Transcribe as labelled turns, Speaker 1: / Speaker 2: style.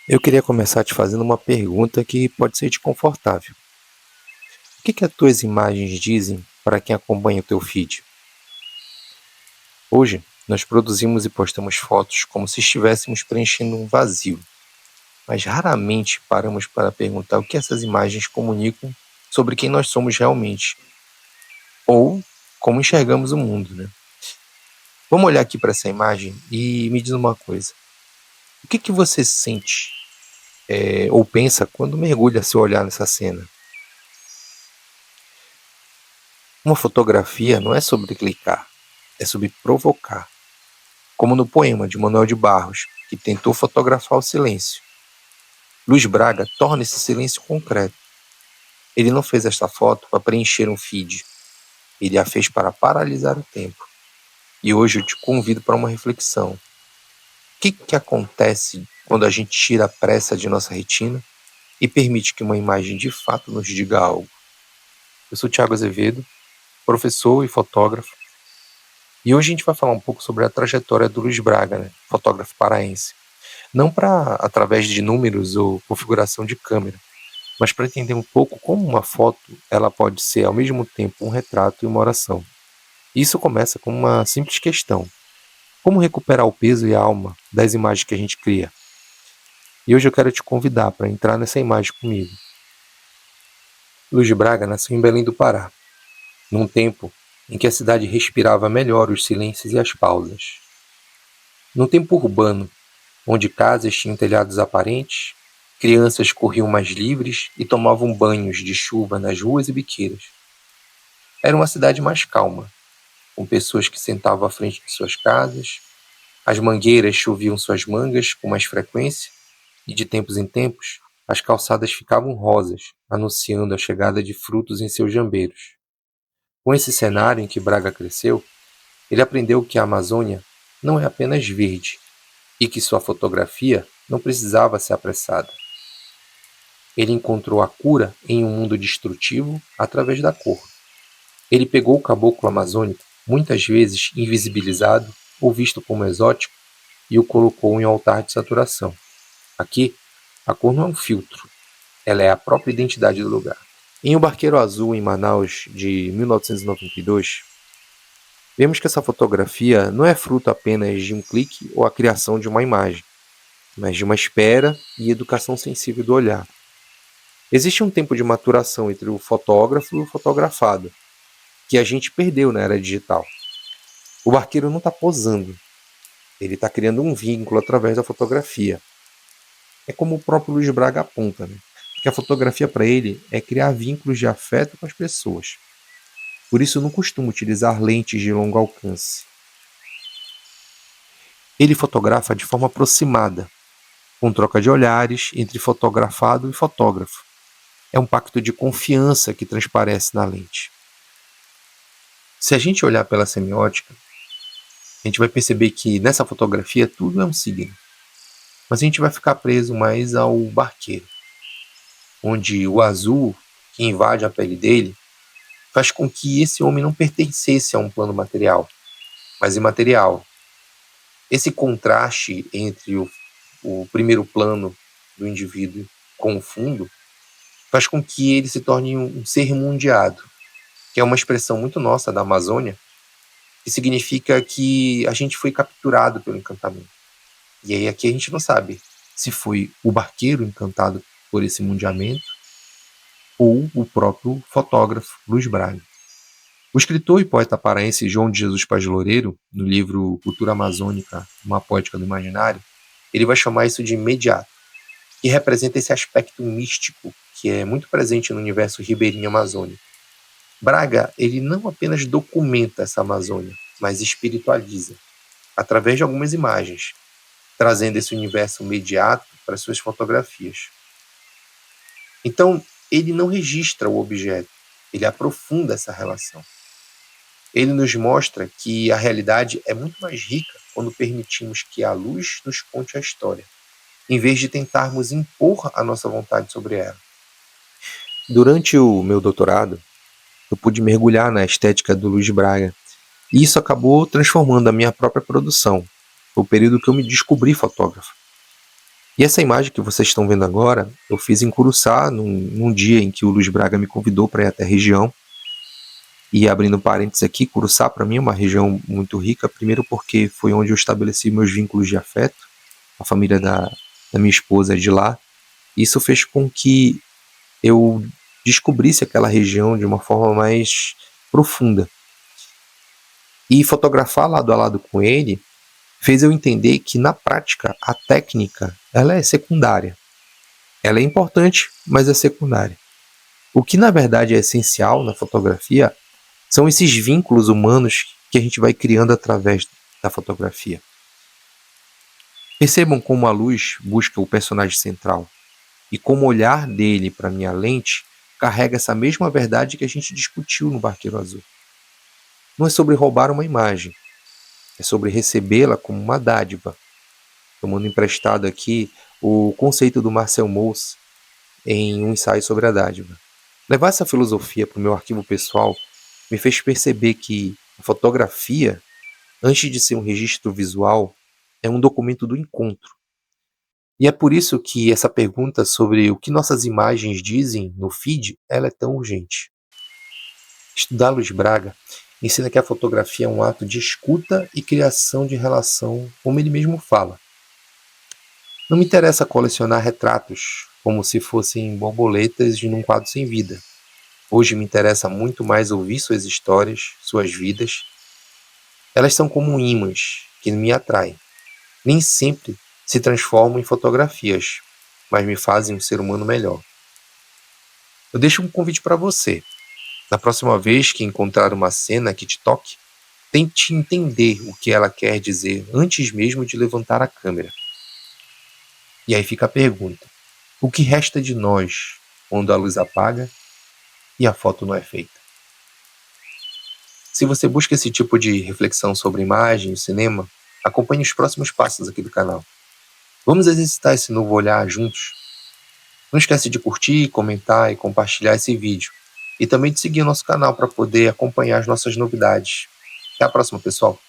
Speaker 1: Eu queria começar te fazendo uma pergunta que pode ser desconfortável. O que as tuas imagens dizem para quem acompanha o teu feed? Hoje, nós produzimos e postamos fotos como se estivéssemos preenchendo um vazio, mas raramente paramos para perguntar o que essas imagens comunicam sobre quem nós somos realmente, ou como enxergamos o mundo, né? Vamos olhar aqui para essa imagem e me diz uma coisa. O que você sente ou pensa quando mergulha seu olhar nessa cena? Uma fotografia não é sobre clicar, é sobre provocar. Como no poema de Manuel de Barros, que tentou fotografar o silêncio. Luiz Braga torna esse silêncio concreto. Ele não fez esta foto para preencher um feed. Ele a fez para paralisar o tempo. E hoje eu te convido para uma reflexão. O que acontece quando a gente tira a pressa de nossa retina e permite que uma imagem de fato nos diga algo? Eu sou Thiago Azevedo, professor e fotógrafo, e hoje a gente vai falar um pouco sobre a trajetória do Luiz Braga, né? Fotógrafo paraense. Não para através de números ou configuração de câmera, mas para entender um pouco como uma foto ela pode ser ao mesmo tempo um retrato e uma oração. Isso começa com uma simples questão: como recuperar o peso e a alma das imagens que a gente cria? E hoje eu quero te convidar para entrar nessa imagem comigo. Luiz de Braga nasceu em Belém do Pará, num tempo em que a cidade respirava melhor os silêncios e as pausas. Num tempo urbano, onde casas tinham telhados aparentes, crianças corriam mais livres e tomavam banhos de chuva nas ruas e biqueiras. Era uma cidade mais calma, com pessoas que sentavam à frente de suas casas, as mangueiras choviam suas mangas com mais frequência e, de tempos em tempos, as calçadas ficavam rosas, anunciando a chegada de frutos em seus jambeiros. Com esse cenário em que Braga cresceu, ele aprendeu que a Amazônia não é apenas verde e que sua fotografia não precisava ser apressada. Ele encontrou a cura em um mundo destrutivo através da cor. Ele pegou o caboclo amazônico, muitas vezes invisibilizado ou visto como exótico, e o colocou em um altar de saturação. Aqui, a cor não é um filtro, ela é a própria identidade do lugar. Em O Barqueiro Azul, em Manaus, de 1992, vemos que essa fotografia não é fruto apenas de um clique ou a criação de uma imagem, mas de uma espera e educação sensível do olhar. Existe um tempo de maturação entre o fotógrafo e o fotografado, que a gente perdeu na era digital. O barqueiro não está posando, ele está criando um vínculo através da fotografia. É como o próprio Luiz Braga aponta, né? Que a fotografia para ele é criar vínculos de afeto com as pessoas. Por isso não costuma utilizar lentes de longo alcance. Ele fotografa de forma aproximada, com troca de olhares entre fotografado e fotógrafo. É um pacto de confiança que transparece na lente. Se a gente olhar pela semiótica, a gente vai perceber que nessa fotografia tudo é um signo. Mas a gente vai ficar preso mais ao barqueiro, onde o azul que invade a pele dele faz com que esse homem não pertencesse a um plano material, mas imaterial. Esse contraste entre o primeiro plano do indivíduo com o fundo faz com que ele se torne um ser mundiado, que é uma expressão muito nossa da Amazônia, que significa que a gente foi capturado pelo encantamento. E aí aqui a gente não sabe se foi o barqueiro encantado por esse mundiamento ou o próprio fotógrafo Luiz Braga. O escritor e poeta paraense João de Jesus Paz Loureiro, no livro Cultura Amazônica, uma poética do imaginário, ele vai chamar isso de imediato, que representa esse aspecto místico que é muito presente no universo ribeirinho amazônico. Braga, ele não apenas documenta essa Amazônia, mas espiritualiza, através de algumas imagens, trazendo esse universo imediato para suas fotografias. Então, ele não registra o objeto, ele aprofunda essa relação. Ele nos mostra que a realidade é muito mais rica quando permitimos que a luz nos conte a história, em vez de tentarmos impor a nossa vontade sobre ela. Durante o meu doutorado, eu pude mergulhar na estética do Luiz Braga, e isso acabou transformando a minha própria produção. Foi o período que eu me descobri fotógrafo. E essa imagem que vocês estão vendo agora, eu fiz em Curuçá, num dia em que o Luiz Braga me convidou para ir até a região. E abrindo parênteses aqui, Curuçá para mim é uma região muito rica, primeiro porque foi onde eu estabeleci meus vínculos de afeto, a família da minha esposa é de lá. Isso fez com que eu descobrisse aquela região de uma forma mais profunda. E fotografar lado a lado com ele fez eu entender que, na prática, a técnica ela é secundária. Ela é importante, mas é secundária. O que, na verdade, é essencial na fotografia são esses vínculos humanos que a gente vai criando através da fotografia. Percebam como a luz busca o personagem central e como o olhar dele para minha lente carrega essa mesma verdade que a gente discutiu no Barqueiro Azul. Não é sobre roubar uma imagem, é sobre recebê-la como uma dádiva. Tomando emprestado aqui o conceito do Marcel Mauss em um ensaio sobre a dádiva. Levar essa filosofia para o meu arquivo pessoal me fez perceber que a fotografia, antes de ser um registro visual, é um documento do encontro. E é por isso que essa pergunta sobre o que nossas imagens dizem no feed, ela é tão urgente. Estudar Luiz Braga ensina que a fotografia é um ato de escuta e criação de relação, como ele mesmo fala. Não me interessa colecionar retratos como se fossem borboletas de um quadro sem vida. Hoje me interessa muito mais ouvir suas histórias, suas vidas. Elas são como ímãs que me atraem. Nem sempre se transformam em fotografias, mas me fazem um ser humano melhor. Eu deixo um convite para você. Na próxima vez que encontrar uma cena que te toque, tente entender o que ela quer dizer antes mesmo de levantar a câmera. E aí fica a pergunta: o que resta de nós quando a luz apaga e a foto não é feita? Se você busca esse tipo de reflexão sobre imagem e cinema, acompanhe os próximos passos aqui do canal. Vamos exercitar esse novo olhar juntos? Não esquece de curtir, comentar e compartilhar esse vídeo. E também de seguir o nosso canal para poder acompanhar as nossas novidades. Até a próxima, pessoal!